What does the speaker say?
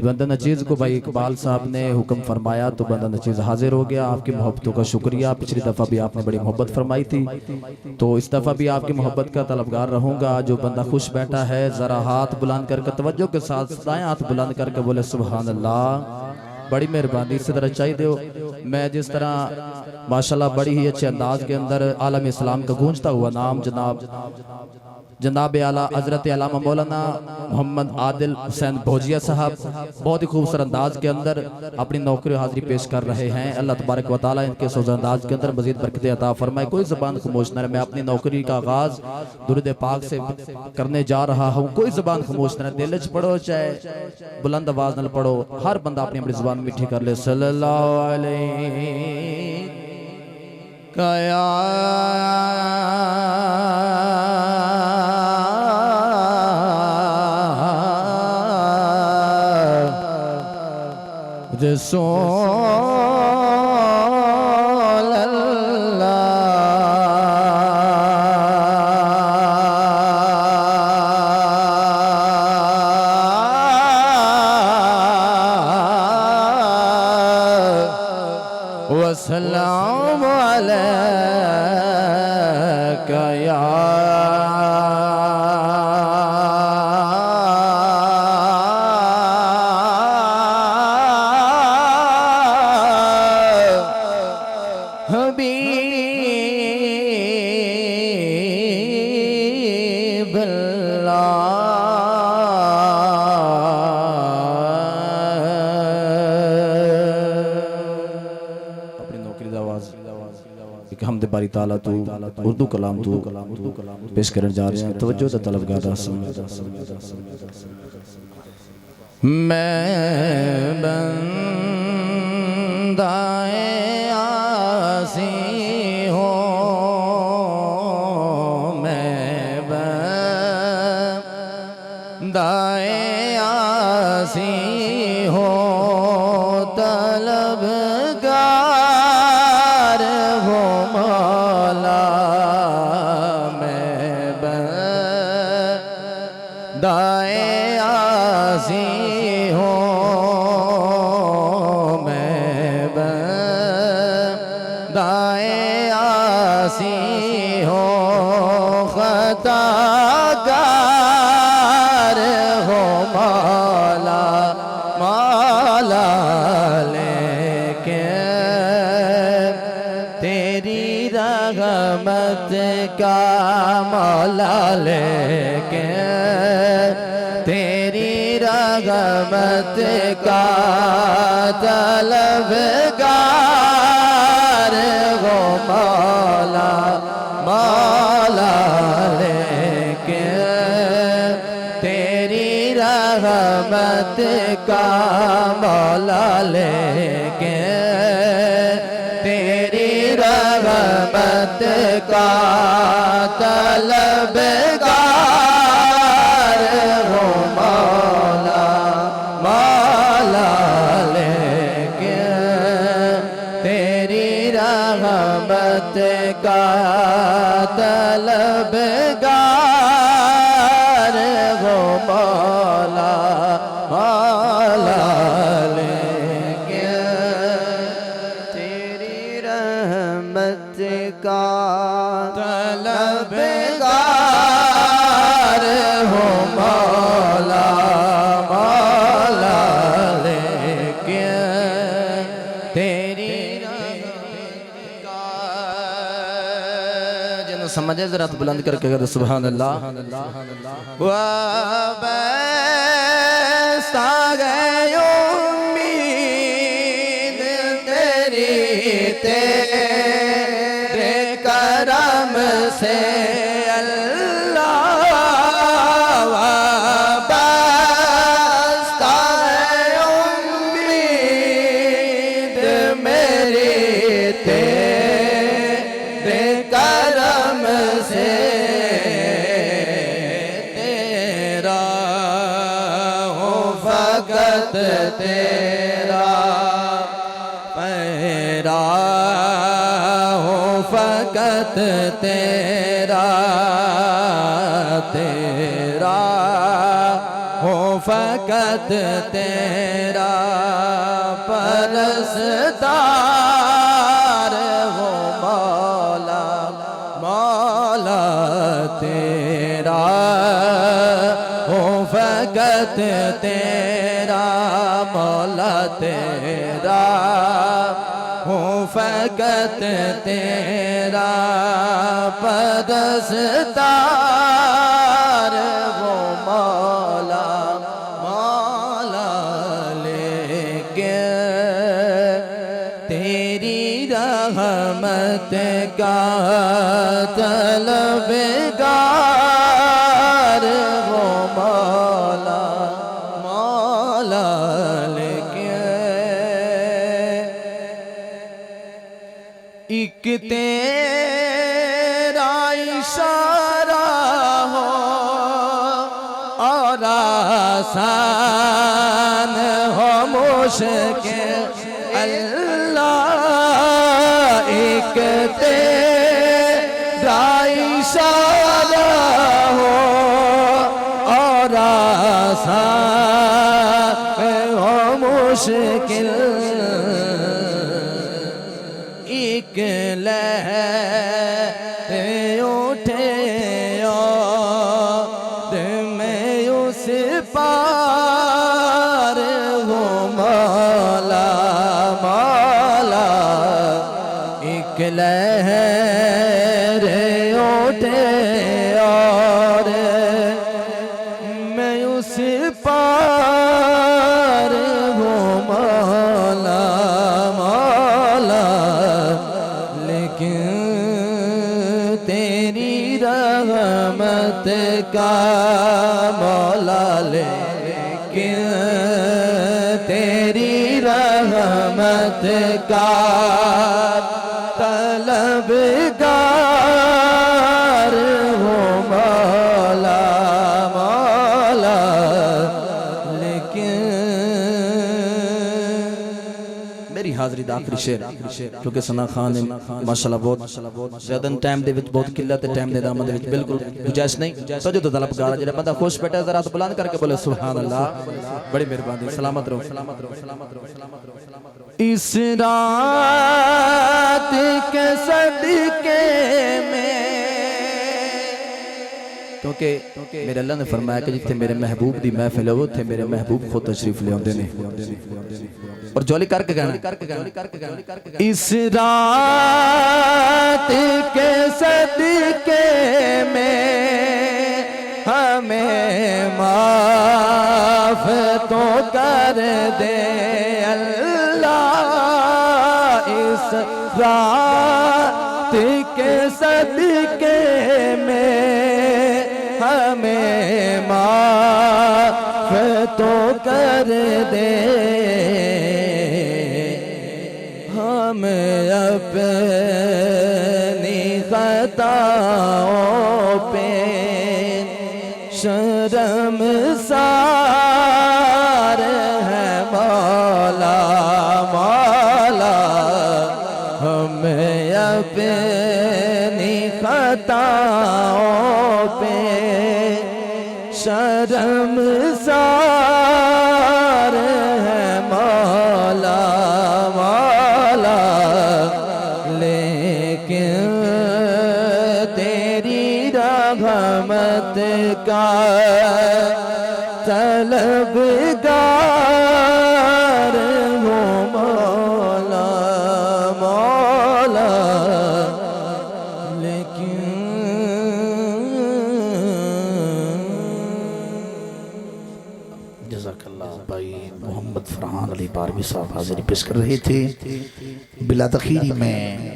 بندہ نچیز کو بھائی اقبال صاحب نے حکم فرمایا تو بندہ نچیز حاضر ہو گیا. آپ کی محبتوں کا شکریہ. پچھلی دفعہ بھی آپ نے بڑی محبت فرمائی تھی تو اس دفعہ بھی آپ کی محبت کا طلبگار رہوں گا. جو بندہ خوش بیٹھا ہے ذرا ہاتھ بلند کر کے توجہ کے ساتھ دائیں ہاتھ بلند کر کے بولے سبحان اللہ. بڑی مہربانی سے طرح چاہیے دیو. میں جس طرح ماشاءاللہ بڑی ہی اچھے انداز کے اندر عالم اسلام کا گونجتا ہوا نام جناب اعلیٰ حضرت علامہ مولانا محمد عادل حسین بھوجیہ صاحب بہت ہی خوبصورت انداز کے اندر اپنی نوکری حاضری پیش کر رہے ہیں. اللہ تبارک و تعالیٰ ان کے سوز انداز کے اندر مزید برکت عطا فرمائے. کوئی زبان خاموش نہ رہے. میں اپنی نوکری کا آغاز درود پاک سے کرنے جا رہا ہوں. کوئی زبان خاموش نہ رہے. دل وچ پڑھو چاہے بلند آواز نال پڑھو. ہر بندہ اپنی اپنی زبان میٹھی کر لے. صلی اللہ علیہ یا رسول اللہ. والسلام علیک یا حبیب اللہ. اپنی نوکری دا آواز ایک حمد باری تعالیٰ تو اردو کلام تو پیش کرنے جا رہے ہیں. توجہ دا طلبگار میں بندہ آسی ہوں. میں بندہ آسی ہوں. طلبگار ہوں مولا. میں بندہ آسی ہوں. میں بندہ آسی ہوں. خطا گار ہوں مولا. مولا لیکن تیری رحمت کا مولا. لیکن تیری رحمت کا طلبگار ہو مولا. مولا لیکن تیری رحمت کا مولا. لیکن تیری رحمت کا طلبگار ہو مولا. مولا لیکن تیری رحمت کا طلبگار ہو مولا. مولا لیکن تیری رحمت کا طلبگار ہو مولا. مولا لیکن تیری رحمت کا جنہوں سمجھے ذرا بلند کر کے کہتے سبحان اللہ. وَبَسْتَ گئے امید تیری تیرے کرم سے اللہ. وَبَسْتَ گئے امید میری تیرے کرم سے. تیرا ہوں فقط تیرا پیرا ہوں فقط تیرا. تیرا ہوں فقط فقط تیرا پرستار ہوں مولا مولا تیرا ہوں فقط تیرا مولا تیرا ہوں فقط تیرا پرستار وہ مولا مولا لیکن تیری رحمت کا طلبگار وہ مولا مولا ایک تیرا اشارہ ہو اور آسان ہو مشکل اللہ ایک تیرا اشارہ ہو اور آسان ہو مشکل ایک لہر اٹھے اور میں اس پار ہوں مولا مولا ایک لہر اٹھے اور میں اس پار ہوں مولا تیری رحمت کا مولا لیکن تیری رحمت کا طلبگار ہوں مولا مولا لیکن میری حاضری دا آخری شعر کیونکہ ثنا خان نے ماشاءاللہ بہت زیادہ ٹائم دے وچ بہت قلت ہے ٹائم دے دامن دے وچ بالکل گنجائش نہیں توجہ تو طلبگار جڑا بندہ خوش بیٹھا ہے ذرا ہاتھ بلند کر کے بولے سبحان اللہ بڑی مہربانی سلامت رہو اس رات کے صدقے میں کیونکہ میرے اللہ نے فرمایا کہ جتھے میرے محبوب دی محفل ہو تھے میرے محبوب خود تشریف لے آندے نے اور جولی کر کے گانا اس رات کے صدقے میں ہمیں معاف تو کر دے اللہ اس رات کے صدقے میں ہمیں معاف تو کر دے ہم اپنی خطاؤں پہ شرمسار ہیں مولا مولا ہم اپنی خطاؤں پہ شرمسار ہیں مولا مولا لیکن تیری رحمت کا طلبگار ہوں مولا مولا لیکن جزاک اللہ بھائی محمد فرحان علی پاروی صاحب حاضری پیش کر رہے تھے بلا تخیری میں